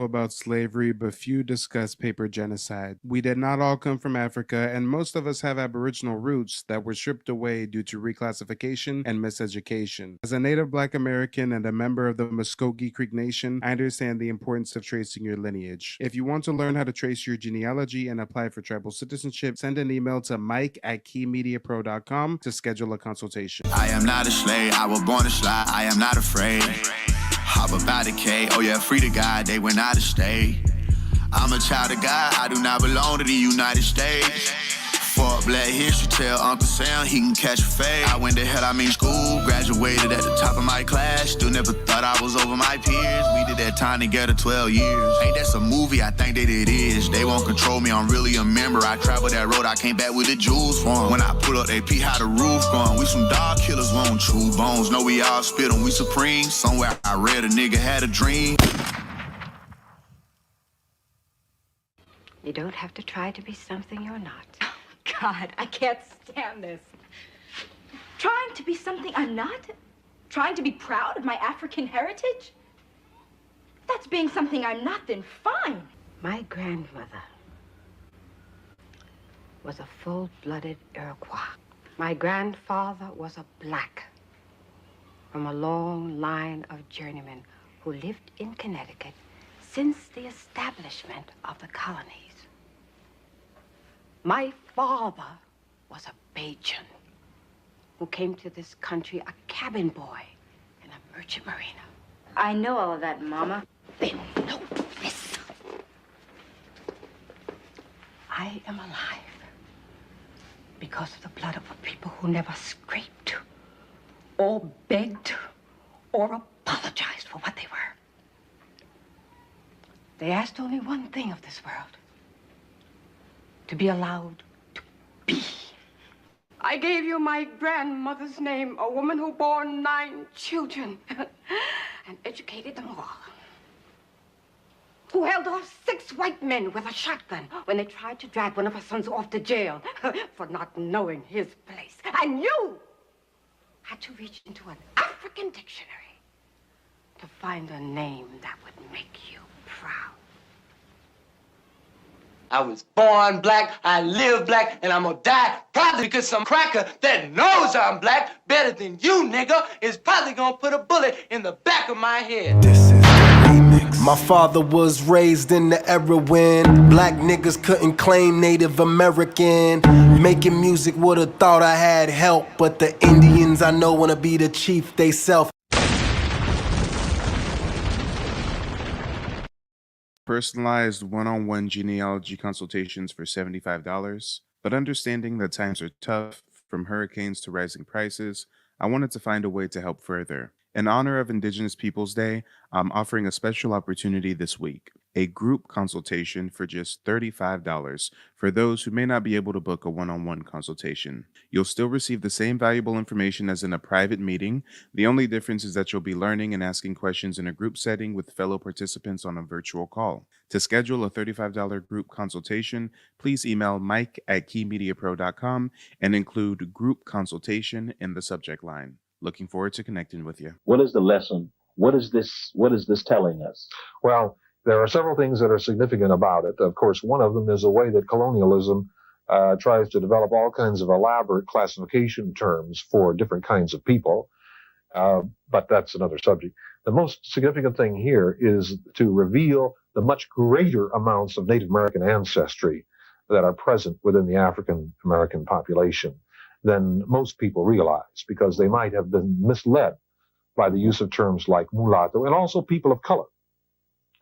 About slavery, but few discuss paper genocide. We did not all come from Africa, and most of us have Aboriginal roots that were stripped away due to reclassification and miseducation. As a Native Black American and a member of the Muscogee Creek Nation, I understand the importance of tracing your lineage. If you want to learn how to trace your genealogy and apply for tribal citizenship, send an email to mike@keymediapro.com to schedule a consultation. I am not a slave, I was born to slide, I am not afraid. Hop about the K, oh yeah, free to God, they went out of state. I'm a child of God, I do not belong to the United States. Fuck Black History, tell Uncle Sam he can catch a fade. I went to hell, I mean school, graduated at the top of my class. Still never thought I was over my peers. We did that time together 12 years. Ain't that some movie? I think that it is. They won't control me, I'm really a member. I traveled that road, I came back with the jewels for 'em. When I pull up, they pee how the roof gone. We some dog killers, won't chew bones. No, we all spit 'em, we supreme. Somewhere I read a nigga had a dream. You don't have to try to be something you're not. God, I can't stand this. Trying to be something I'm not? Trying to be proud of my African heritage? If that's being something I'm not, then fine. My grandmother was a full-blooded Iroquois. My grandfather was a black from a long line of journeymen who lived in Connecticut since the establishment of the colonies. My father was a Bajan who came to this country a cabin boy in a merchant marina. I know all of that, Mama. Then know this. I am alive because of the blood of a people who never scraped or begged or apologized for what they were. They asked only one thing of this world: to be allowed to be. I gave you my grandmother's name, a woman who bore 9 children and educated them all. Who held off 6 white men with a shotgun when they tried to drag one of her sons off to jail for not knowing his place. And you had to reach into an African dictionary to find a name that would make you proud. I was born black, I live black, and I'm gonna die probably because some cracker that knows I'm black better than you, nigga, is probably gonna put a bullet in the back of my head. This is the remix. My father was raised in the era when black niggas couldn't claim Native American. Making music would've thought I had help, but the Indians I know wanna be the chief they self. Personalized one-on-one genealogy consultations for $75, but understanding that times are tough, from hurricanes to rising prices, I wanted to find a way to help further. In honor of Indigenous Peoples Day, I'm offering a special opportunity this week, a group consultation for just $35 for those who may not be able to book a one-on-one consultation. You'll still receive the same valuable information as in a private meeting. The only difference is that you'll be learning and asking questions in a group setting with fellow participants on a virtual call. To schedule a $35 group consultation, please email mike@keymediapro.com and include group consultation in the subject line. Looking forward to connecting with you. What is the lesson? What is this telling us? Well, there are several things that are significant about it. Of course, one of them is the way that colonialism tries to develop all kinds of elaborate classification terms for different kinds of people. But that's another subject. The most significant thing here is to reveal the much greater amounts of Native American ancestry that are present within the African American population than most people realize, because they might have been misled by the use of terms like mulatto and also people of color.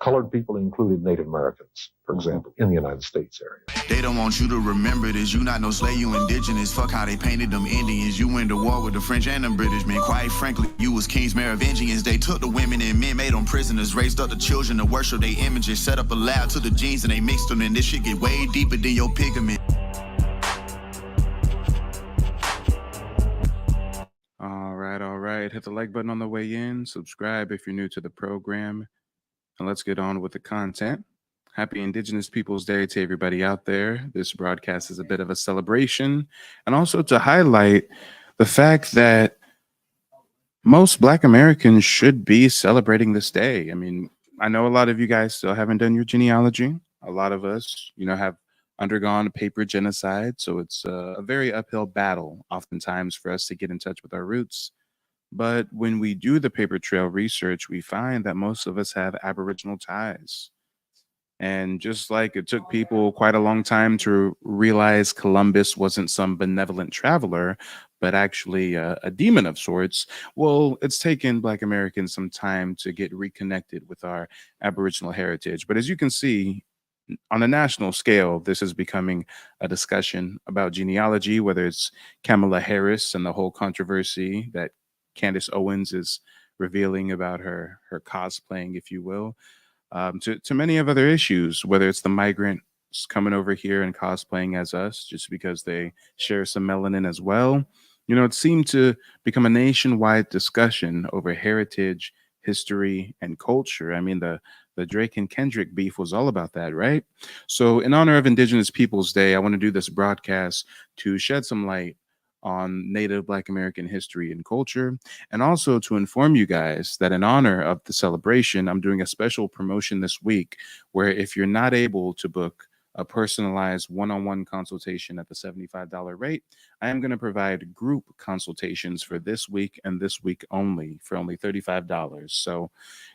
Colored people included Native Americans, for example, in the United States area. They don't want you to remember this. You not no slave, you indigenous. Fuck how they painted them Indians. You went to war with the French and the British, man. Quite frankly, you was kings, Merovingians. They took the women and men, made them prisoners, raised up the children to worship their images, set up a lab to the genes and they mixed them, and this shit get way deeper than your pigment. All right. Hit the like button on the way in. Subscribe if you're new to the program. And let's get on with the content. Happy Indigenous Peoples Day to everybody out there. This broadcast is a bit of a celebration, and also to highlight the fact that most Black Americans should be celebrating this day. I mean, I know a lot of you guys still haven't done your genealogy. A lot of us, have undergone paper genocide. So it's a very uphill battle, oftentimes, for us to get in touch with our roots. But when we do the paper trail research, we find that most of us have Aboriginal ties. And just like it took people quite a long time to realize Columbus wasn't some benevolent traveler, but actually a demon of sorts, well, it's taken Black Americans some time to get reconnected with our Aboriginal heritage. But as you can see, on a national scale, this is becoming a discussion about genealogy, whether it's Kamala Harris and the whole controversy that Candace Owens is revealing about her cosplaying, if you will, to many of other issues, whether it's the migrants coming over here and cosplaying as us just because they share some melanin as well. It seemed to become a nationwide discussion over heritage, history, and culture. I mean, the Drake and Kendrick beef was all about that, right? So, in honor of Indigenous Peoples Day, I want to do this broadcast to shed some light on Native Black American history and culture, and also to inform you guys that in honor of the celebration, I'm doing a special promotion this week where if you're not able to book a personalized one-on-one consultation at the $75 rate, I am going to provide group consultations for this week and this week only for only $35. So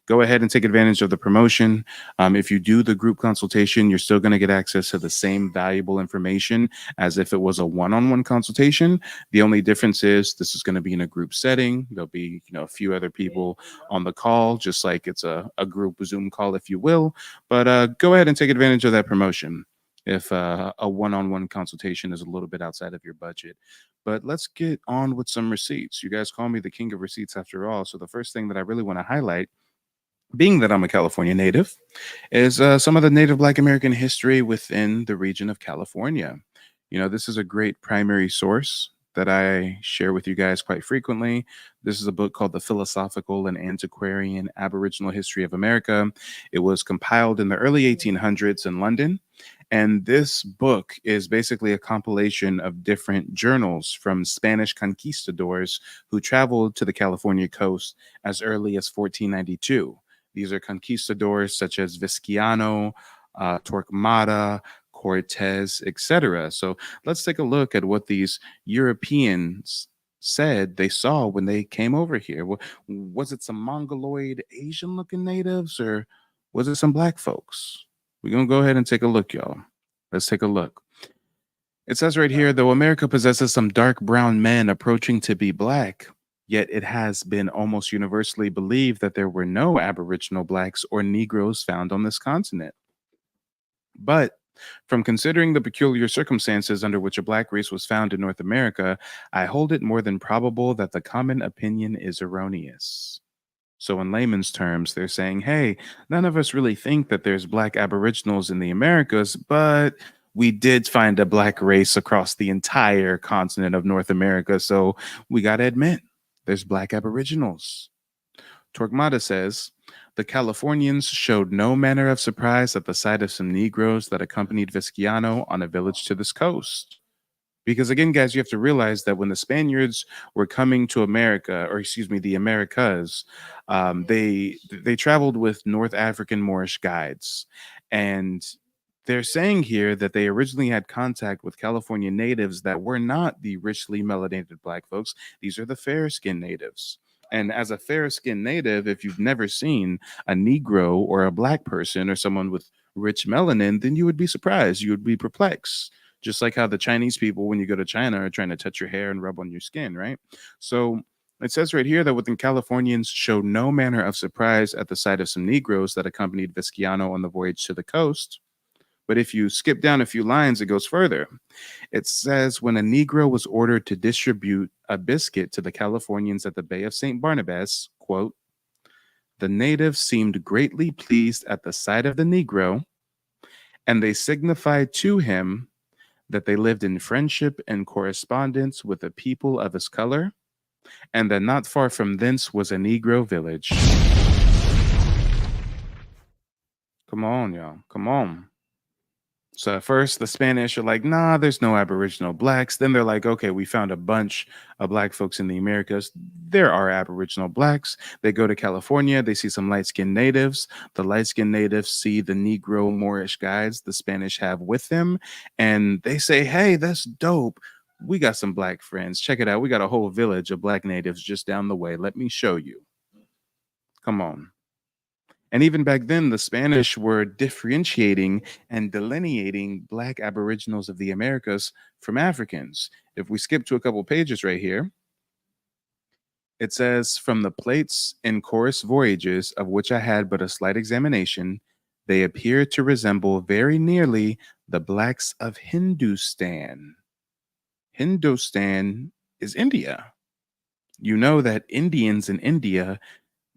go ahead and take advantage of the promotion. If you do the group consultation, you're still going to get access to the same valuable information as if it was a one-on-one consultation. The only difference is this is going to be in a group setting. There'll be, a few other people on the call, just like it's a group Zoom call, if you will. But go ahead and take advantage of that promotion if a one-on-one consultation is a little bit outside of your budget. But let's get on with some receipts. You guys call me the king of receipts after all. So the first thing that I really want to highlight, being that I'm a California native, is some of the Native Black American history within the region of California. This is a great primary source that I share with you guys quite frequently. This is a book called The Philosophical and Antiquarian Aboriginal History of America. It was compiled in the early 1800s in London. And this book is basically a compilation of different journals from Spanish conquistadors who traveled to the California coast as early as 1492. These are conquistadors such as Vizcaino, Torquemada, Cortez, etc. So let's take a look at what these Europeans said they saw when they came over here. Was it some Mongoloid Asian looking natives, or was it some Black folks? We're going to go ahead and take a look, y'all. Let's take a look. It says right here, though America possesses some dark brown men approaching to be Black, yet it has been almost universally believed that there were no Aboriginal Blacks or Negroes found on this continent. But from considering the peculiar circumstances under which a Black race was found in North America, I hold it more than probable that the common opinion is erroneous. So in layman's terms, they're saying, hey, none of us really think that there's Black Aboriginals in the Americas, but we did find a Black race across the entire continent of North America. So we got to admit, there's Black Aboriginals. Torquemada says, the Californians showed no manner of surprise at the sight of some Negroes that accompanied Vizcaino on a village to this coast. Because again, guys, you have to realize that when the Spaniards were coming to America, or excuse me, the Americas, they traveled with North African Moorish guides. And they're saying here that they originally had contact with California natives that were not the richly melanated Black folks. These are the fair-skinned natives. And as a fair-skinned native, if you've never seen a Negro or a Black person or someone with rich melanin, then you would be surprised. You would be perplexed. Just like how the Chinese people, when you go to China, are trying to touch your hair and rub on your skin, right? So it says right here that within Californians showed no manner of surprise at the sight of some Negroes that accompanied Vizcaino on the voyage to the coast. But if you skip down a few lines, it goes further. It says when a Negro was ordered to distribute a biscuit to the Californians at the Bay of St. Barnabas, quote, the natives seemed greatly pleased at the sight of the Negro, and they signified to him that they lived in friendship and correspondence with the people of his color, and that not far from thence was a Negro village. Come on, y'all. Come on. So at first, the Spanish are like, nah, there's no Aboriginal blacks. Then they're like, okay, we found a bunch of black folks in the Americas. There are Aboriginal blacks. They go to California. They see some light skinned natives. The light skinned natives see the Negro Moorish guides the Spanish have with them. And they say, hey, that's dope. We got some black friends. Check it out. We got a whole village of black natives just down the way. Let me show you. Come on. And even back then, the Spanish were differentiating and delineating black Aboriginals of the Americas from Africans. If we skip to a couple pages right here, it says, from the plates and chorus voyages of which I had but a slight examination, they appear to resemble very nearly the blacks of Hindustan. Hindustan is India. You know that Indians in India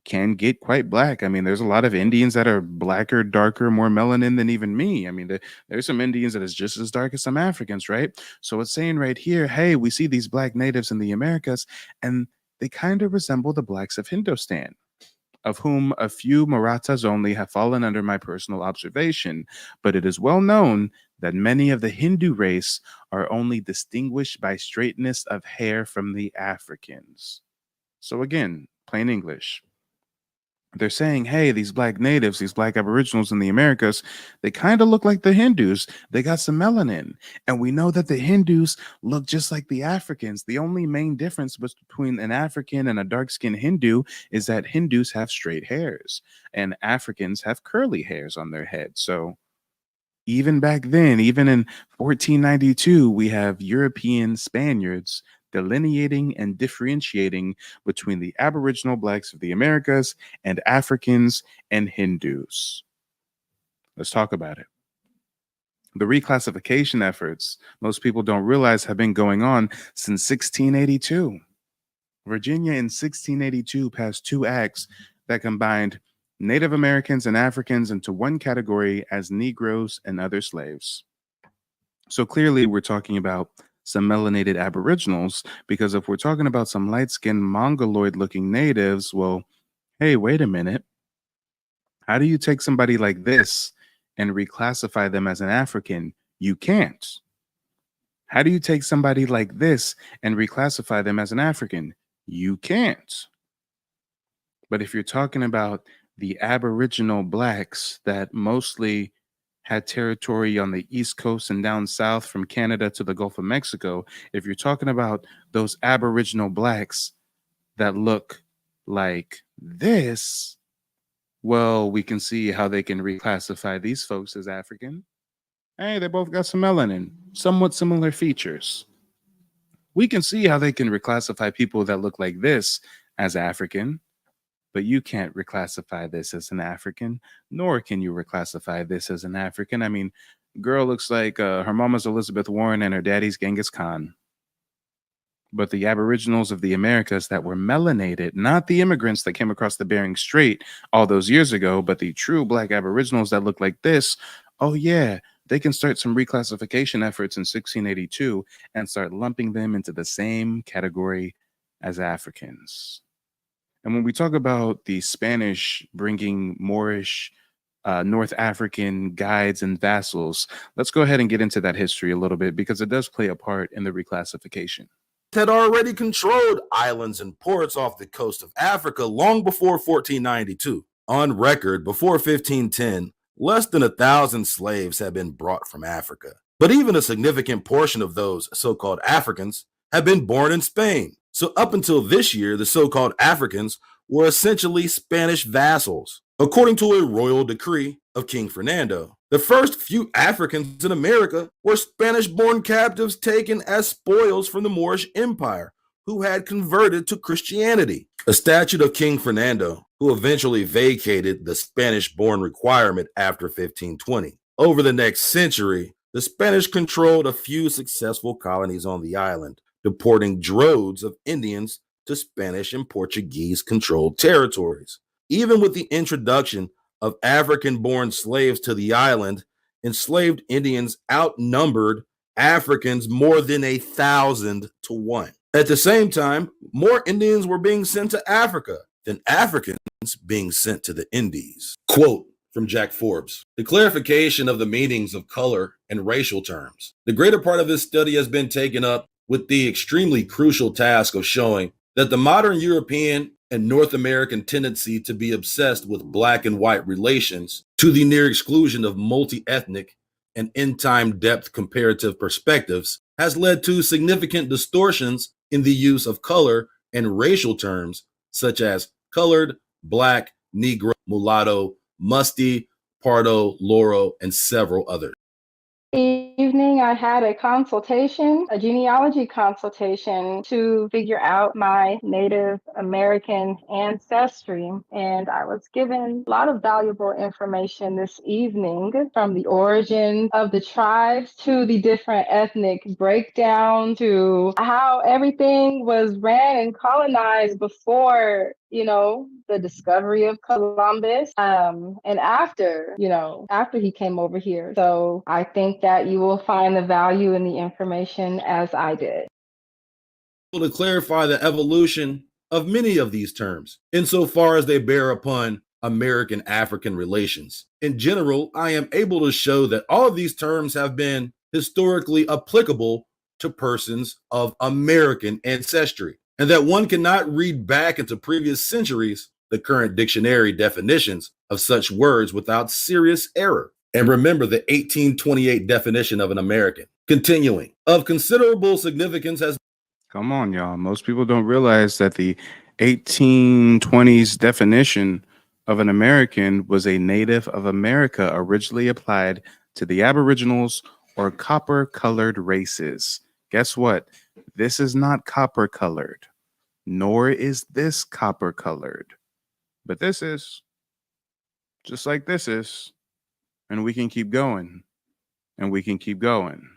can get quite black. I mean, there's a lot of Indians that are blacker, darker, more melanin than even me. I mean, there's some Indians that is just as dark as some Africans, right? So it's saying right here, hey, we see these black natives in the Americas, and they kind of resemble the blacks of Hindustan, of whom a few Marathas only have fallen under my personal observation. But it is well known that many of the Hindu race are only distinguished by straightness of hair from the Africans. So again, plain English. They're saying, hey, these black natives, these black Aboriginals in the Americas, they kind of look like the Hindus. They got some melanin. And we know that the Hindus look just like the Africans. The only main difference between an African and a dark-skinned Hindu is that Hindus have straight hairs and Africans have curly hairs on their head. So even back then, even in 1492, we have European Spaniards delineating and differentiating between the Aboriginal blacks of the Americas and Africans and Hindus. Let's talk about it. The reclassification efforts, most people don't realize, have been going on since 1682. Virginia in 1682 passed two acts that combined Native Americans and Africans into one category as Negroes and other slaves. So clearly we're talking about some melanated Aboriginals, because if we're talking about some light-skinned Mongoloid-looking natives, well, hey, wait a minute. How do you take somebody like this and reclassify them as an African? You can't. How do you take somebody like this and reclassify them as an African? You can't. But if you're talking about the Aboriginal blacks that mostly had territory on the East Coast and down south from Canada to the Gulf of Mexico, if you're talking about those Aboriginal blacks that look like this, well, we can see how they can reclassify these folks as African. Hey, they both got some melanin, somewhat similar features. We can see how they can reclassify people that look like this as African. But you can't reclassify this as an African, nor can you reclassify this as an African. I mean, girl looks like her mama's Elizabeth Warren and her daddy's Genghis Khan. But the Aboriginals of the Americas that were melanated, not the immigrants that came across the Bering Strait all those years ago, but the true black Aboriginals that look like this, oh yeah, they can start some reclassification efforts in 1682 and start lumping them into the same category as Africans. And when we talk about the Spanish bringing Moorish, North African guides and vassals, let's go ahead and get into that history a little bit, because it does play a part in the reclassification. Had already controlled islands and ports off the coast of Africa long before 1492. On record, before 1510, less than 1,000 slaves had been brought from Africa. But even a significant portion of those so-called Africans had been born in Spain. So up until this year, the so-called Africans were essentially Spanish vassals. According to a royal decree of King Fernando, the first few Africans in America were Spanish-born captives taken as spoils from the Moorish Empire, who had converted to Christianity. A statute of King Fernando, who eventually vacated the Spanish-born requirement after 1520. Over the next century, the Spanish controlled a few successful colonies on the island, deporting droves of Indians to Spanish and Portuguese-controlled territories. Even with the introduction of African-born slaves to the island, enslaved Indians outnumbered Africans more than 1,000 to 1. At the same time, more Indians were being sent to Africa than Africans being sent to the Indies. Quote, from Jack Forbes. The clarification of the meanings of color and racial terms. The greater part of this study has been taken up with the extremely crucial task of showing that the modern European and North American tendency to be obsessed with black and white relations to the near exclusion of multi-ethnic and in-time depth comparative perspectives has led to significant distortions in the use of color and racial terms such as colored, black, Negro, mulatto, musty, pardo, loro, and several others. Evening, I had a consultation, a genealogy consultation to figure out my Native American ancestry. And I was given a lot of valuable information this evening, from the origin of the tribes to the different ethnic breakdown to how everything was ran and colonized before, the discovery of Columbus, and after he came over here. So I think that you will find the value in the information as I did. To clarify the evolution of many of these terms, insofar as they bear upon American-African relations. In general, I am able to show that all of these terms have been historically applicable to persons of American ancestry, and that one cannot read back into previous centuries the current dictionary definitions of such words without serious error. And remember the 1828 definition of an American. Continuing, of considerable significance has... Come on, y'all. Most people don't realize that the 1820s definition of an American was a native of America originally applied to the Aboriginals or copper-colored races. Guess what? This is not copper-colored, nor is this copper-colored. But this is, just like this is, and we can keep going, and we can keep going.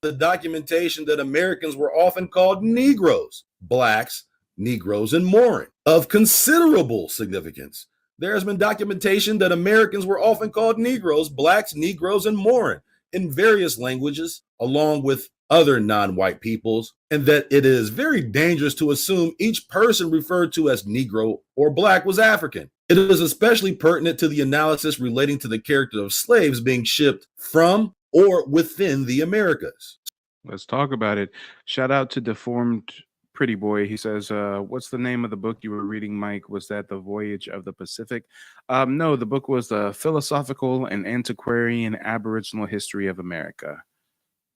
The documentation that Americans were often called Negroes, blacks, Negroes, and Morin. Of considerable significance, there has been documentation that Americans were often called Negroes, blacks, Negroes, and Morin in various languages, along with other non-white peoples, and that it is very dangerous to assume each person referred to as Negro or black was African. It is especially pertinent to the analysis relating to the character of slaves being shipped from or within the Americas. Let's talk about it. Shout out to Deformed Pretty Boy. He says, what's the name of the book you were reading, Mike? Was that The Voyage of the Pacific? No, the book was The Philosophical and Antiquarian Aboriginal History of America.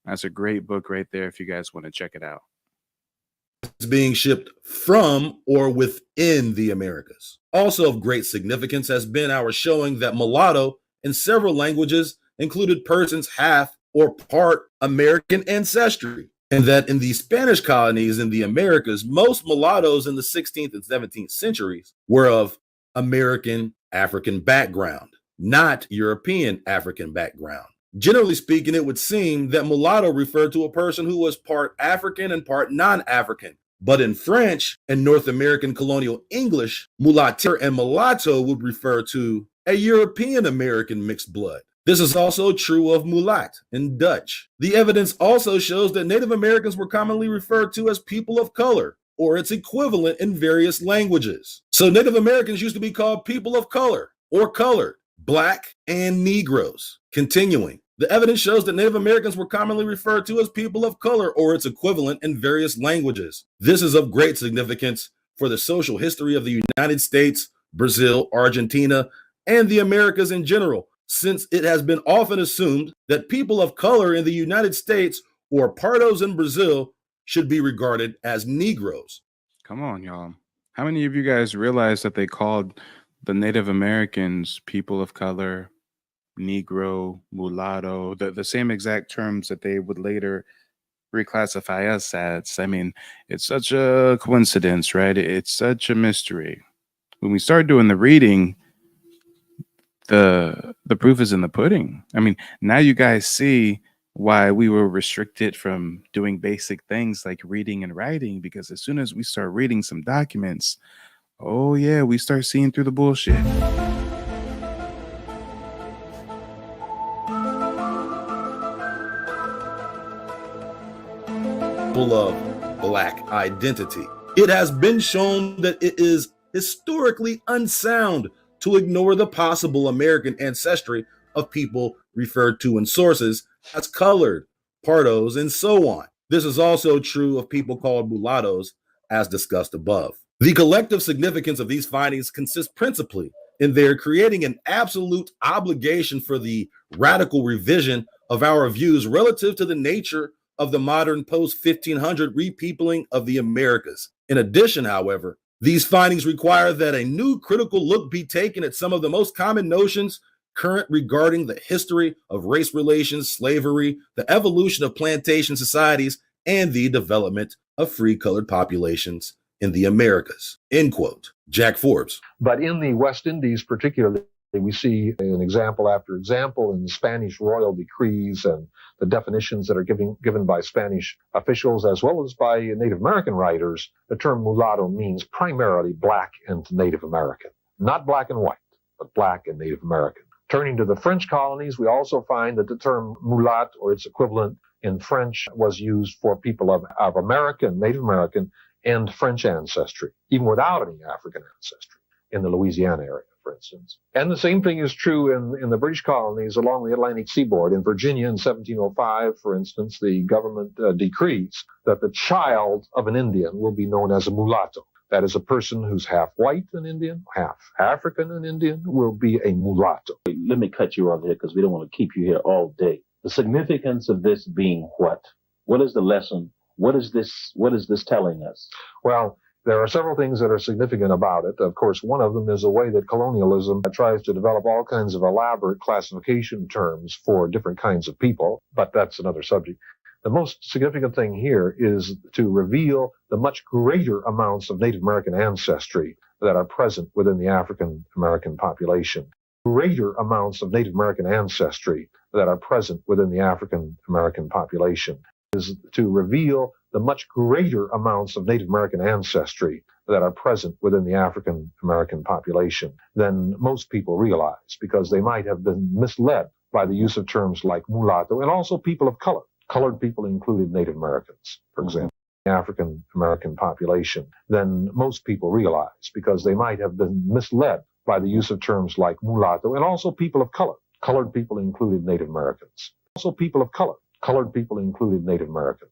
That's a great book right there if you guys want to check it out. It's being shipped from or within the Americas. Also of great significance has been our showing that mulatto in several languages included persons half or part American ancestry, and that in the Spanish colonies in the Americas, most mulattoes in the 16th and 17th centuries were of American African background, not European African background. Generally speaking, it would seem that mulatto referred to a person who was part African and part non-African. But in French and North American colonial English, mulatto and mulatto would refer to a European American mixed blood. This is also true of mulat in Dutch. The evidence also shows that Native Americans were commonly referred to as people of color, or its equivalent in various languages. So Native Americans used to be called people of color or colored, black, and Negroes. Continuing, the evidence shows that Native Americans were commonly referred to as people of color or its equivalent in various languages. This is of great significance for the social history of the United States, Brazil, Argentina, and the Americas in general, since it has been often assumed that people of color in the United States or pardos in Brazil should be regarded as Negroes. Come on, y'all. How many of you guys realize that they called the Native Americans people of color, Negro, mulatto, the same exact terms that they would later reclassify us as? I mean, it's such a coincidence, right? It's such a mystery. When we start doing the reading, the proof is in the pudding. I mean, now you guys see why we were restricted from doing basic things like reading and writing, because as soon as we start reading some documents, oh yeah, we start seeing through the bullshit. Of black identity. It has been shown that it is historically unsound to ignore the possible American ancestry of people referred to in sources as colored, pardos, and so on. This is also true of people called mulattoes, as discussed above. The collective significance of these findings consists principally in their creating an absolute obligation for the radical revision of our views relative to the nature of the modern post-1500 repeopling of the Americas. In addition, however, these findings require that a new critical look be taken at some of the most common notions current regarding the history of race relations, slavery, the evolution of plantation societies, and the development of free colored populations in the Americas. End quote. Jack Forbes. But in the West Indies particularly, we see an example after example in Spanish royal decrees and the definitions that are given by Spanish officials as well as by Native American writers. The term mulatto means primarily black and Native American, not black and white, but black and Native American. Turning to the French colonies, we also find that the term mulat or its equivalent in French was used for people of American, Native American, and French ancestry, even without any African ancestry, in the Louisiana area, for instance. And the same thing is true in the British colonies along the Atlantic seaboard. In Virginia in 1705, for instance, the government decrees that the child of an Indian will be known as a mulatto. That is, a person who's half white and Indian, half African and Indian will be a mulatto. Let me cut you off here because we don't want to keep you here all day. The significance of this being what? What is the lesson? What is this telling us? Well, there are several things that are significant about it. Of course, one of them is the way that colonialism tries to develop all kinds of elaborate classification terms for different kinds of people, but that's another subject. The most significant thing here is to reveal the much greater amounts of Native American ancestry that are present within the African American population. Greater amounts of Native American ancestry that are present within the African American population is to reveal the much greater amounts of Native American ancestry that are present within the African American population than most people realize, because they might have been misled by the use of terms like mulatto and also people of color. Colored people included Native Americans, for example, the African American population, than most people realize, because they might have been misled by the use of terms like mulatto and also people of color. Colored people included Native Americans. Also people of color. Colored people included Native Americans.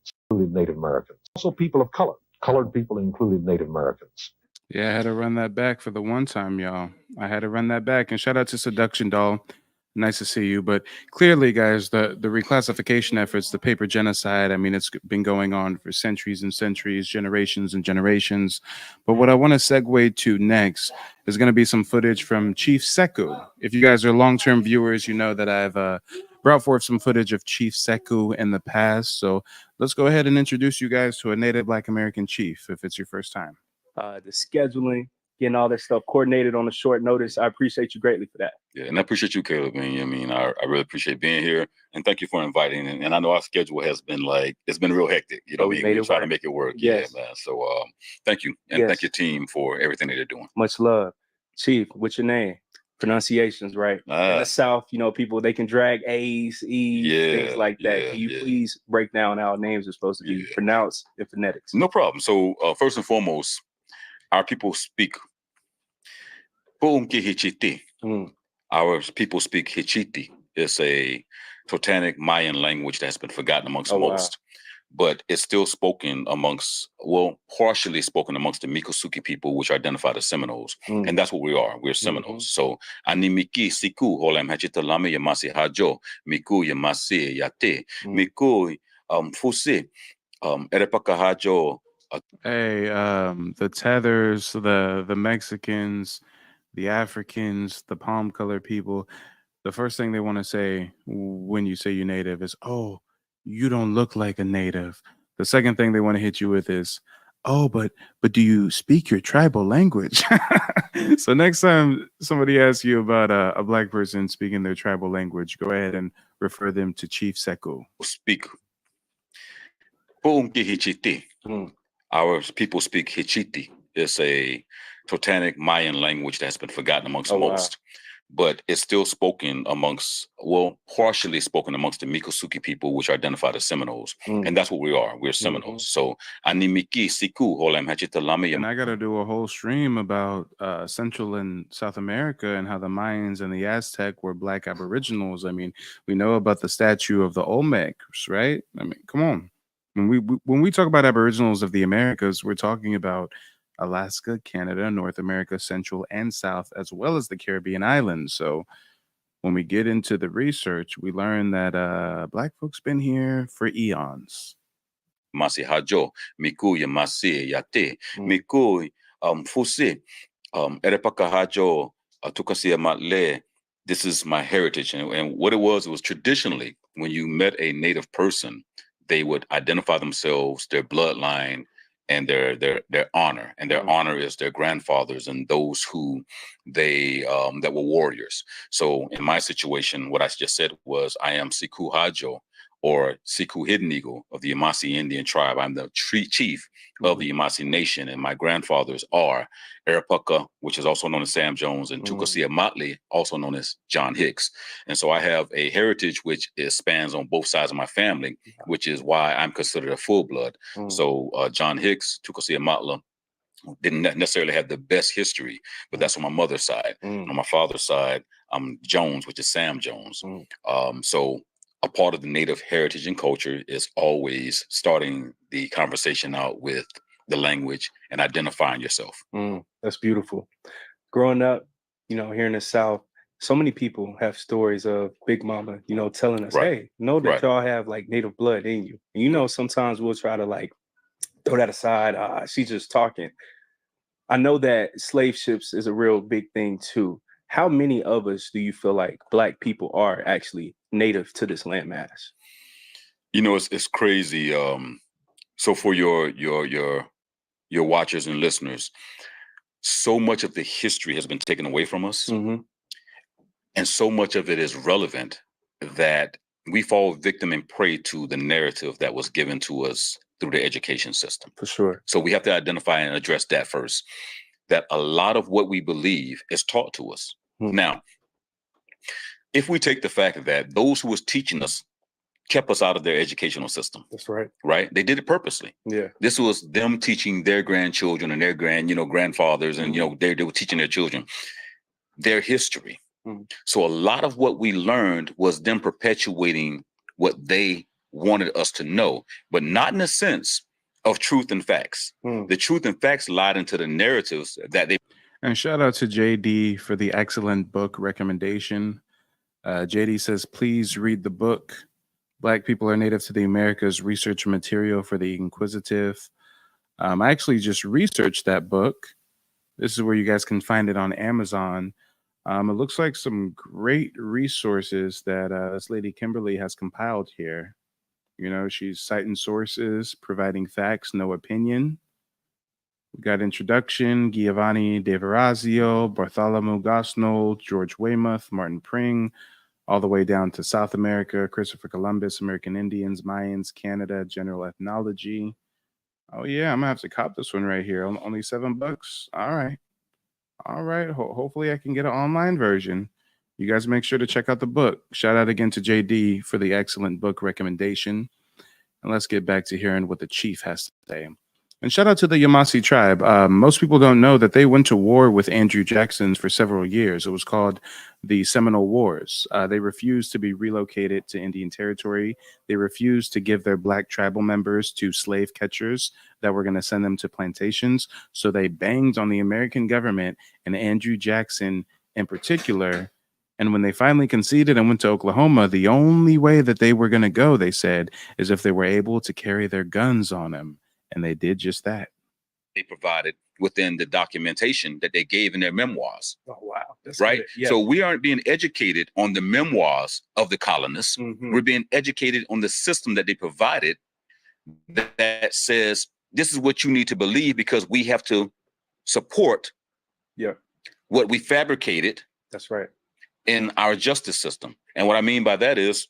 Also people of color. Colored people included Native Americans. Yeah, I had to run that back for the one time, y'all. I had to run that back. And shout out to Seduction Doll. Nice to see you. But clearly, guys, the reclassification efforts, the paper genocide, I mean, it's been going on for centuries and centuries, generations and generations. But what I want to segue to next is going to be some footage from Chief Sekou. If you guys are long-term viewers, you know that I've brought forth some footage of Chief Sekou in the past. So let's go ahead and introduce you guys to a Native Black American chief, if it's your first time. The scheduling, getting all that stuff coordinated on a short notice. I appreciate you greatly for that. Yeah, and I appreciate you, Caleb. I mean, I really appreciate being here, and thank you for inviting. And I know our schedule has been it's been real hectic. You know, we try to make it work. Yes. Yeah, man. So thank you, and thank your team for everything that they're doing. Much love. Chief, what's your name? Pronunciations, right? In the South, you know, people, they can drag A's, E's, things like that. Can you please break down how names are supposed to be pronounced in phonetics? No problem. So first and foremost, our people speak Hichiti. Our people speak Hichiti. It's a Totanic Mayan language that's been forgotten amongst most. But it's still spoken partially spoken amongst the Miccosukee people, which are identified as Seminoles. And that's what we are. We're Seminoles. So, Animiki Siku, Holem Hachitalame Yamasi Hajo, Miku Yamasi Yate, Miku Fuse, Erepaka Hajo. Hey, the Tethers, the Mexicans, the Africans, the palm-colored people, the first thing they want to say when you say you're Native is, oh, you don't look like a Native. The second thing they want to hit you with is, oh, but do you speak your tribal language? So next time somebody asks you about a Black person speaking their tribal language, go ahead and refer them to Chief Sekou. Speak Hichiti. Our people speak Hichiti. It's a Totanic Mayan language that's been forgotten amongst most. but it's still spoken amongst, well, partially spoken amongst the Miccosukee people, which are identified as Seminoles. And that's what we are. We're Seminoles. So, Animiki, Siku, Holem Hachitalame. And I got to do a whole stream about Central and South America and how the Mayans and the Aztec were Black Aboriginals. I mean, we know about the statue of the Olmecs, right? I mean, come on. When we talk about Aboriginals of the Americas, we're talking about Alaska, Canada, North America, Central and South, as well as the Caribbean islands. So when we get into the research, we learn that Black folks been here for eons. Masi hajo, mikuya masi yate, mikuy fusi, erepaka hajo, tukasi matle. This is my heritage. And what it was traditionally when you met a Native person, they would identify themselves, their bloodline, and their honor. And their honor is their grandfathers and those who they that were warriors. So in my situation, what I just said was I am Siku Hajo, or Siku Hidden Eagle of the Yamasee Indian tribe. I'm the chief of the Yamasee Nation, and my grandfathers are Arapuka, which is also known as Sam Jones, and Tukasia Motley, also known as John Hicks. And so I have a heritage which spans on both sides of my family, which is why I'm considered a full blood. So John Hicks, Tukasia Motley, didn't necessarily have the best history, but that's on my mother's side. On my father's side, I'm Jones, which is Sam Jones. So a part of the Native heritage and culture is always starting the conversation out with the language and identifying yourself. That's beautiful. Growing up, here in the South, so many people have stories of Big Mama, telling us, hey, know that y'all have like Native blood in you. And, sometimes we'll try to like throw that aside. She's just talking. I know that slave ships is a real big thing too. How many of us do you feel like Black people are actually native to this landmass? It's crazy. So for your watchers and listeners, so much of the history has been taken away from us, and so much of it is relevant that we fall victim and prey to the narrative that was given to us through the education system. For sure. So we have to identify and address that first. That a lot of what we believe is taught to us. Now, if we take the fact that those who was teaching us kept us out of their educational system. That's right. Right? They did it purposely. Yeah. This was them teaching their grandchildren and their grandfathers, and they were teaching their children their history. So a lot of what we learned was them perpetuating what they wanted us to know, but not in the sense of truth and facts. The truth and facts lied into the narratives that they. And shout out to JD for the excellent book recommendation. JD says, please read the book. Black People Are Native to the Americas, research material for the inquisitive. I actually just researched that book. This is where you guys can find it on Amazon. It looks like some great resources that this lady Kimberly has compiled here. She's citing sources, providing facts, no opinion. We got introduction, Giovanni De Verazio, Bartholomew Gosnold, George Weymouth, Martin Pring, all the way down to South America, Christopher Columbus, American Indians, Mayans, Canada, general ethnology. Oh yeah, I'm gonna have to cop this one right here. Only $7. All right. Hopefully I can get an online version. You guys make sure to check out the book. Shout out again to JD for the excellent book recommendation. And let's get back to hearing what the chief has to say. And shout out to the Yamasee tribe. Most people don't know that they went to war with Andrew Jackson for several years. It was called the Seminole Wars. They refused to be relocated to Indian Territory. They refused to give their Black tribal members to slave catchers that were going to send them to plantations. So they banged on the American government and Andrew Jackson in particular. And when they finally conceded and went to Oklahoma, the only way that they were going to go, they said, is if they were able to carry their guns on them. And they did just that. They provided within the documentation that they gave in their memoirs. Oh, wow. That's right. Yeah. So we aren't being educated on the memoirs of the colonists. We're being educated on the system that they provided that says this is what you need to believe because we have to support what we fabricated. That's right. In our justice system. And what I mean by that is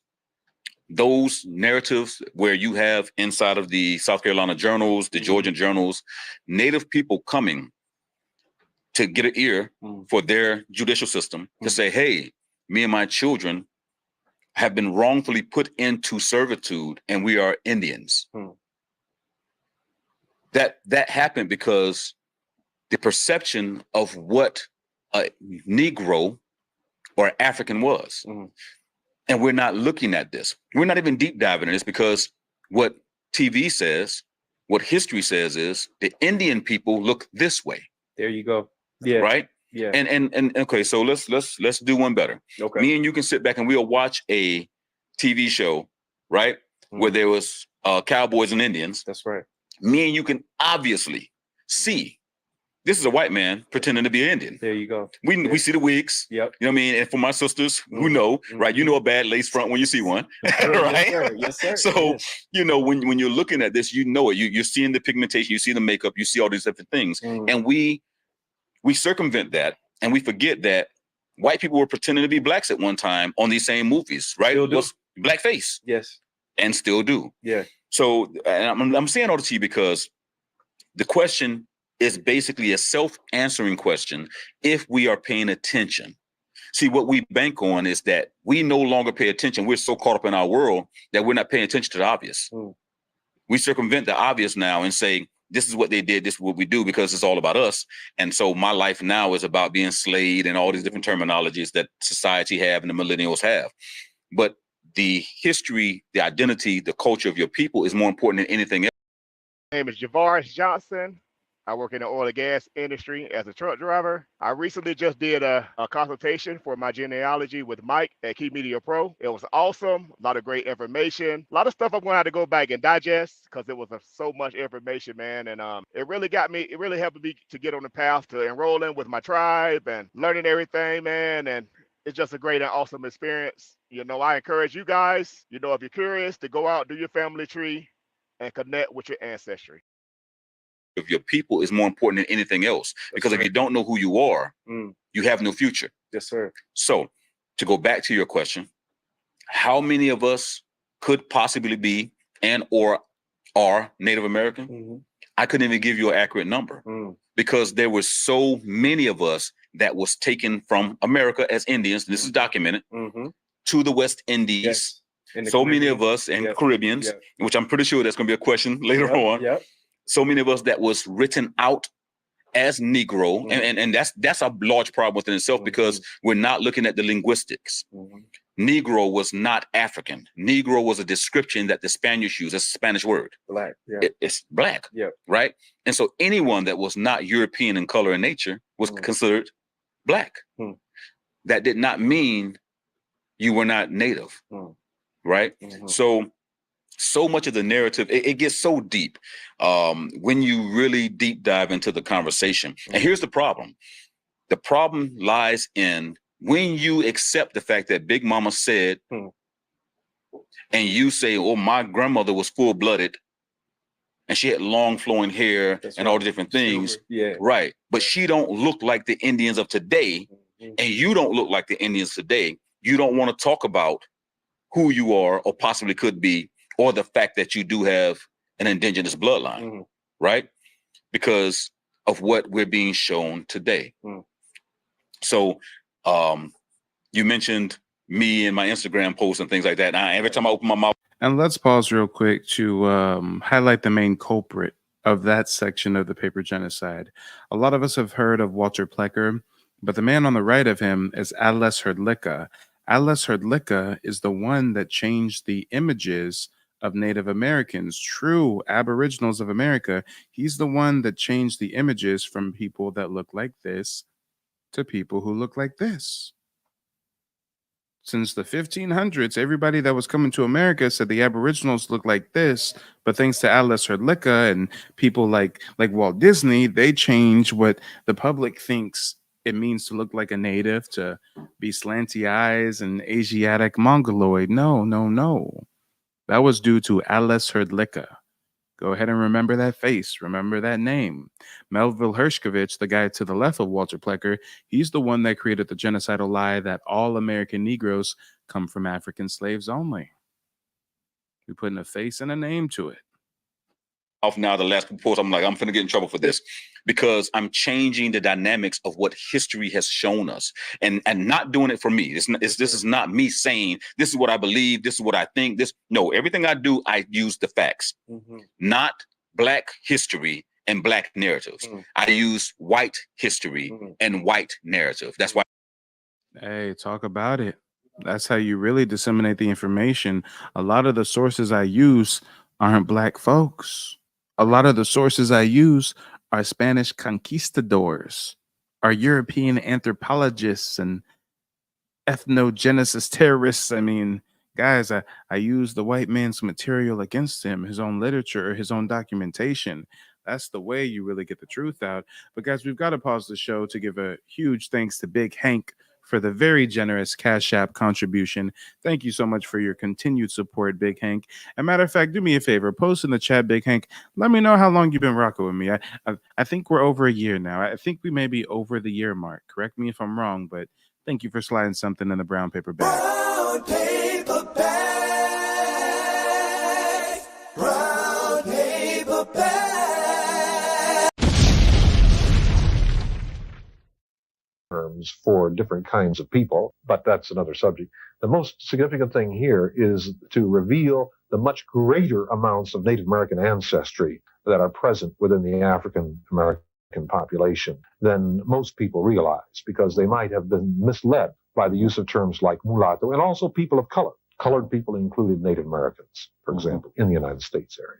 those narratives where you have inside of the South Carolina journals, the Georgian journals, Native people coming to get an ear for their judicial system to say, hey, me and my children have been wrongfully put into servitude and we are Indians. That happened because the perception of what a Negro or African was. And we're not looking at this. We're not even deep diving in this because what TV says, what history says is the Indian people look this way. There you go. Yeah. Right? Yeah. And okay, so let's do one better. Okay. Me and you can sit back and we'll watch a TV show, right? Where there was cowboys and Indians. That's right. Me and you can obviously see this is a white man pretending to be an Indian. There you go. We see the wigs. Yep. You know what I mean? And for my sisters who know, right? You know a bad lace front when you see one, right? Yes, sir. Yes, sir. So, you know, when you're looking at this, you know it. You're seeing the pigmentation, you see the makeup, you see all these different things. And we circumvent that and we forget that white people were pretending to be blacks at one time on these same movies, right? It was blackface. Yes. And still do. Yeah. So and I'm saying all this to you because the question is basically a self-answering question if we are paying attention. See, what we bank on is that we no longer pay attention. We're so caught up in our world that we're not paying attention to the obvious. We circumvent the obvious now and say, this is what they did, this is what we do because it's all about us. And so my life now is about being slayed and all these different terminologies that society have and the millennials have. But the history, the identity, the culture of your people is more important than anything else. My name is Javaris Johnson. I work in the oil and gas industry as a truck driver. I recently just did a consultation for my genealogy with Mike at Key Media Pro. It was awesome. A lot of great information. A lot of stuff I'm going to have to go back and digest because it was so much information, man. And it really helped me to get on the path to enrolling with my tribe and learning everything, man. And it's just a great and awesome experience. You know, I encourage you guys, you know, if you're curious, to go out, do your family tree and connect with your ancestry. Of your people is more important than anything else. Because if you don't know who you are, you have no future. Yes, sir. So to go back to your question, how many of us could possibly be and or are Native American? I couldn't even give you an accurate number because there were so many of us that was taken from America as Indians, this is documented, to the West Indies. Yes. So many of us and Caribbeans, which I'm pretty sure that's going to be a question later on. So many of us that was written out as Negro, and that's a large problem within itself because we're not looking at the linguistics. Negro was not African. Negro was a description that the Spaniards used. It's a Spanish word. Black. It's black. Right. And so anyone that was not European in color and nature was considered black. That did not mean you were not Native. Right. So much of the narrative, it gets so deep when you really deep dive into the conversation. And here's the problem. The problem lies in when you accept the fact that Big Mama said, and you say, oh, my grandmother was full-blooded and she had long flowing hair and all the different things. Right. But she don't look like the Indians of today. And you don't look like the Indians today. You don't want to talk about who you are or possibly could be, or the fact that you do have an indigenous bloodline, right? Because of what we're being shown today. So you mentioned me and my Instagram posts and things like that. And every time I open my mouth. And let's pause real quick to highlight the main culprit of that section of the paper genocide. A lot of us have heard of Walter Plecker, but the man on the right of him is Atlas Herdlicka. Atlas Herdlicka is the one that changed the images of Native Americans, true Aboriginals of America. He's the one that changed the images from people that look like this to people who look like this. Since the 1500s, everybody that was coming to America said the Aboriginals look like this, but thanks to Atlas Herdlicka and people like Walt Disney, they change what the public thinks it means to look like a native, to be slanty eyes and Asiatic Mongoloid. No. That was due to Atlas Herdlicka. Go ahead and remember that face. Remember that name. Melville Hershkovich, the guy to the left of Walter Plecker, he's the one that created the genocidal lie that all American Negroes come from African slaves only. We're putting a face and a name to it. off now the last post. I'm like, I'm finna get in trouble for this because I'm changing the dynamics of what history has shown us, and not doing it for me. This is not me saying this is what I believe, this is what I think. No, everything I do, I use the facts, not Black history and Black narratives. I use white history and white narrative. That's why. Hey, talk about it. That's how you really disseminate the information. A lot of the sources I use aren't Black folks. A lot of the sources I use are Spanish conquistadors, are European anthropologists and ethnogenesis terrorists. I mean, guys, I use the white man's material against him, his own literature, his own documentation. That's the way you really get the truth out. But guys, we've got to pause the show to give a huge thanks to Big Hank for the very generous Cash App contribution. Thank you so much for your continued support, Big Hank. And matter of fact, do me a favor, post in the chat, Big Hank. Let me know how long you've been rocking with me. I think we're over a year now. I think we may be over the year mark. Correct me if I'm wrong, but thank you for sliding something in the brown paper bag. Brown paper bag. Brown paper bag. Terms for different kinds of people, but that's another subject. The most significant thing here is to reveal the much greater amounts of Native American ancestry that are present within the African American population than most people realize, because they might have been misled by the use of terms like mulatto, and also people of color. Colored people included Native Americans, for example, in the United States area.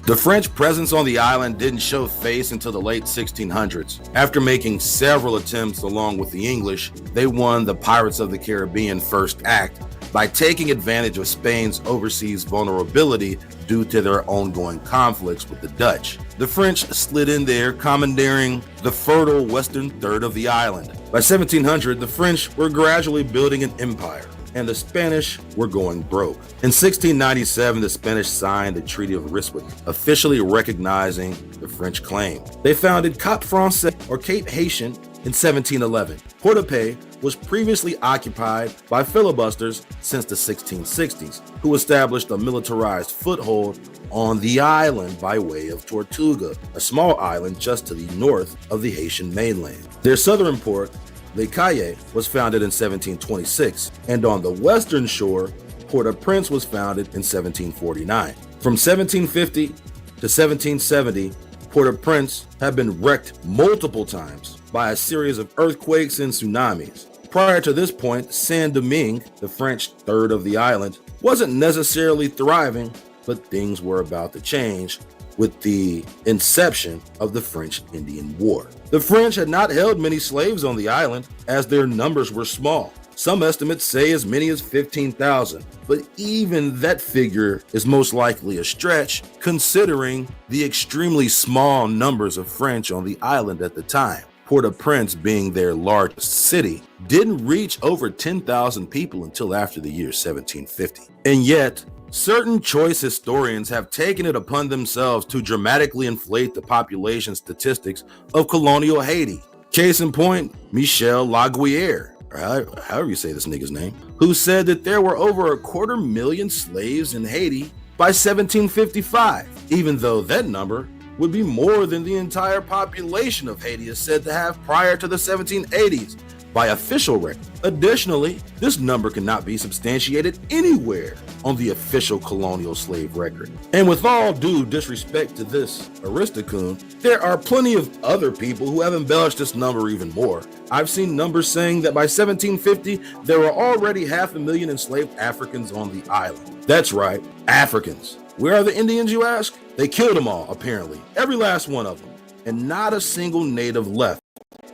The French presence on the island didn't show face until the late 1600s. After making several attempts along with the English, they won the Pirates of the Caribbean first act by taking advantage of Spain's overseas vulnerability due to their ongoing conflicts with the Dutch. The French slid in there, commandeering the fertile western third of the island. By 1700, the French were gradually building an empire, and the Spanish were going broke. In 1697, the Spanish signed the Treaty of Ryswick, officially recognizing the French claim. They founded Cap Français, or Cape Haitian, in 1711. Port-au-Paix was previously occupied by filibusters since the 1660s, who established a militarized foothold on the island by way of Tortuga, a small island just to the north of the Haitian mainland. Their southern port, Les Cayes, was founded in 1726, and on the western shore, Port-au-Prince was founded in 1749. From 1750 to 1770, Port-au-Prince had been wrecked multiple times by a series of earthquakes and tsunamis. Prior to this point, Saint-Domingue, the French third of the island, wasn't necessarily thriving, but things were about to change with the inception of the French-Indian War. The French had not held many slaves on the island, as their numbers were small. Some estimates say as many as 15,000, but even that figure is most likely a stretch, considering the extremely small numbers of French on the island at the time. Port-au-Prince, being their largest city, didn't reach over 10,000 people until after the year 1750. And yet, certain choice historians have taken it upon themselves to dramatically inflate the population statistics of colonial Haiti. Case in point, Michel Laguerre, or however you say this nigga's name, who said that there were over 250,000 slaves in Haiti by 1755, even though that number would be more than the entire population of Haiti is said to have prior to the 1780s by official record. Additionally, this number cannot be substantiated anywhere on the official colonial slave record. And with all due disrespect to this Aristocoon, there are plenty of other people who have embellished this number even more. I've seen numbers saying that by 1750, there were already 500,000 enslaved Africans on the island. That's right, Africans. Where are the Indians, you ask? They killed them all, apparently. Every last one of them. And not a single native left.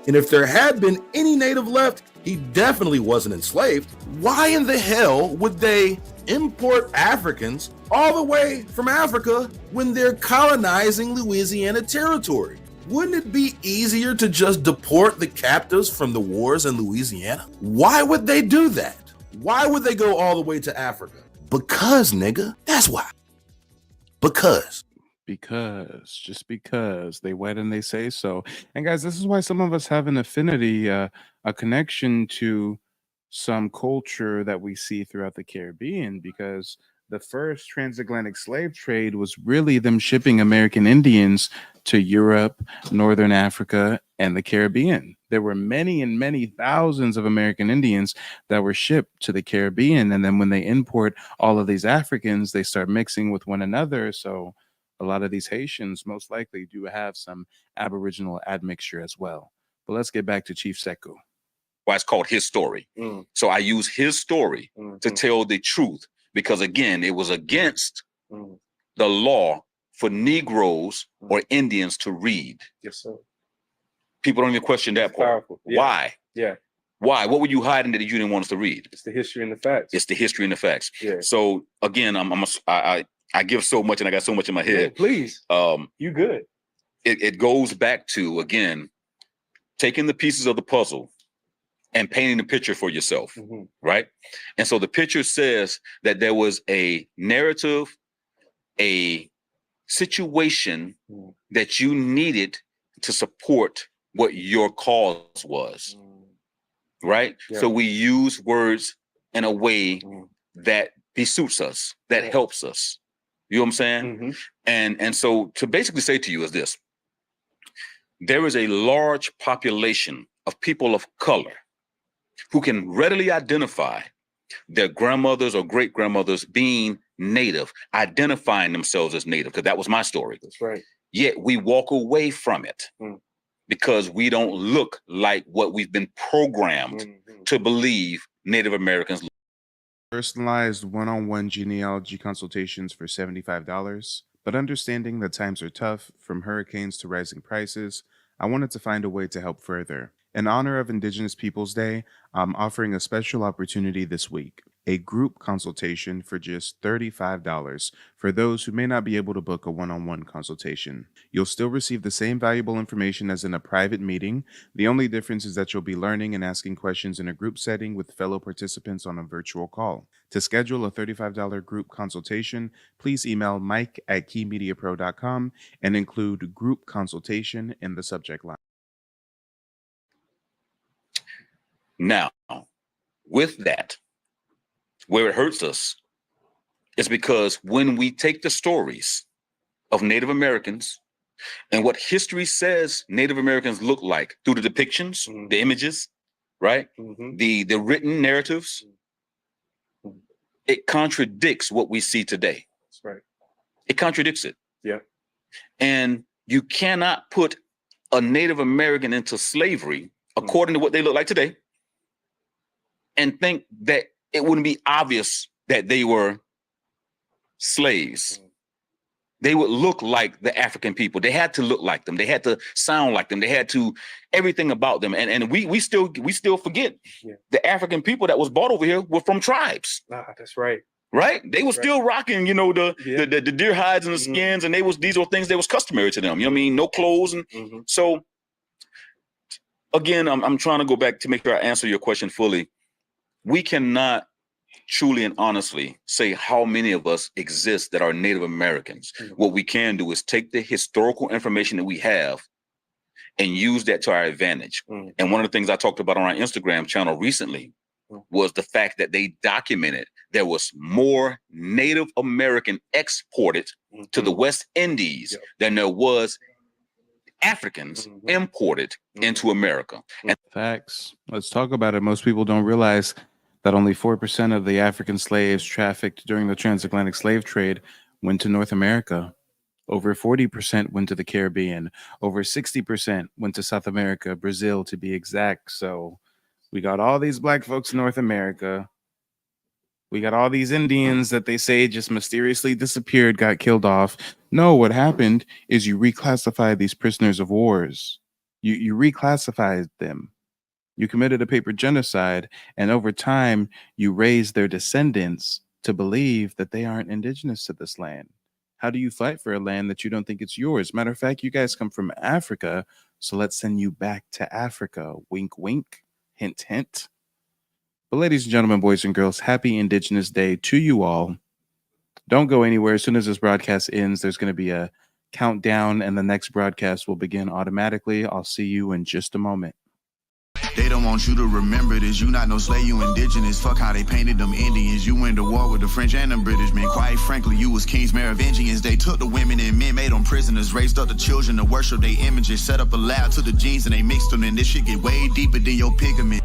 And if there had been any native left, he definitely wasn't enslaved. Why in the hell would they import Africans all the way from Africa when they're colonizing Louisiana territory? Wouldn't it be easier to just deport the captives from the wars in Louisiana? Why would they do that? Why would they go all the way to Africa? Because, nigga. That's why. Because just because they wet and they say so. And guys, this is why some of us have an affinity, a connection to some culture that we see throughout the Caribbean, because The first transatlantic slave trade was really them shipping American Indians to Europe, Northern Africa, and the Caribbean. There were many and many thousands of American Indians that were shipped to the Caribbean. And then when they import all of these Africans, they start mixing with one another. So a lot of these Haitians most likely do have some Aboriginal admixture as well. But let's get back to Chief Sekou. Why it's called his story. So I use his story to tell the truth, because again, it was against the law for Negroes or Indians to read. Yes, sir. People don't even question that part. Powerful. Yeah. Why? Yeah. Why? What were you hiding that you didn't want us to read? It's the history and the facts. It's the history and the facts. Yeah. So again, I give so much and I got so much in my head. Yeah, please. You good. It goes back to, again, taking the pieces of the puzzle and painting the picture for yourself, right? And so the picture says that there was a narrative, a situation that you needed to support what your cause was, right? Yeah. So we use words in a way that besuits us, that helps us. You know what I'm saying? And so to basically say to you is this: there is a large population of people of color who can readily identify their grandmothers or great grandmothers being Native, identifying themselves as Native, because that was my story. That's right. Yet we walk away from it because we don't look like what we've been programmed to believe Native Americans look. Personalized one-on-one genealogy consultations for $75. But understanding that times are tough, from hurricanes to rising prices, I wanted to find a way to help further. In honor of Indigenous Peoples Day, I'm offering a special opportunity this week, a group consultation for just $35 for those who may not be able to book a one-on-one consultation. You'll still receive the same valuable information as in a private meeting. The only difference is that you'll be learning and asking questions in a group setting with fellow participants on a virtual call. To schedule a $35 group consultation, please email mike@keymediapro.com and include group consultation in the subject line. Now, with that, where it hurts us is because when we take the stories of Native Americans and what history says Native Americans look like through the depictions, the images, right? The written narratives, it contradicts what we see today. That's right. It contradicts it. Yeah. And you cannot put a Native American into slavery according to what they look like today and think that it wouldn't be obvious that they were slaves. They would look like the African people. They had to look like them. They had to sound like them. They had to, everything about them. And we still forget the African people that was brought over here were from tribes. That's right. Right? They were still rocking, the deer hides and the skins, and these were things that was customary to them. You know what I mean? No clothes. And so again, I'm trying to go back to make sure I answer your question fully. We cannot truly and honestly say how many of us exist that are Native Americans. What we can do is take the historical information that we have and use that to our advantage. And one of the things I talked about on our Instagram channel recently was the fact that they documented there was more Native American exported to the West Indies than there was Africans imported into America. And facts. Let's talk about it. Most people don't realize that only 4% of the African slaves trafficked during the transatlantic slave trade went to North America. Over 40% went to the Caribbean. Over 60% went to South America, Brazil to be exact. So we got all these black folks in North America. We got all these Indians that they say just mysteriously disappeared, got killed off. No, what happened is you reclassified these prisoners of wars. You reclassified them. You committed a paper genocide, and over time, you raised their descendants to believe that they aren't indigenous to this land. How do you fight for a land that you don't think it's yours? Matter of fact, you guys come from Africa, so let's send you back to Africa. Wink, wink, hint, hint. But ladies and gentlemen, boys and girls, happy Indigenous Day to you all. Don't go anywhere. As soon as this broadcast ends, there's going to be a countdown, and the next broadcast will begin automatically. I'll see you in just a moment. They don't don't want you to remember this. You not no slave, you indigenous. Fuck how they painted them Indians. You went to war with the French and the British, man. Quite frankly, you was kings Merovingians. They took the women and men, made them prisoners. Raised up the children to worship their images. Set up a lab to the genes and they mixed them. And this shit get way deeper than your pigment.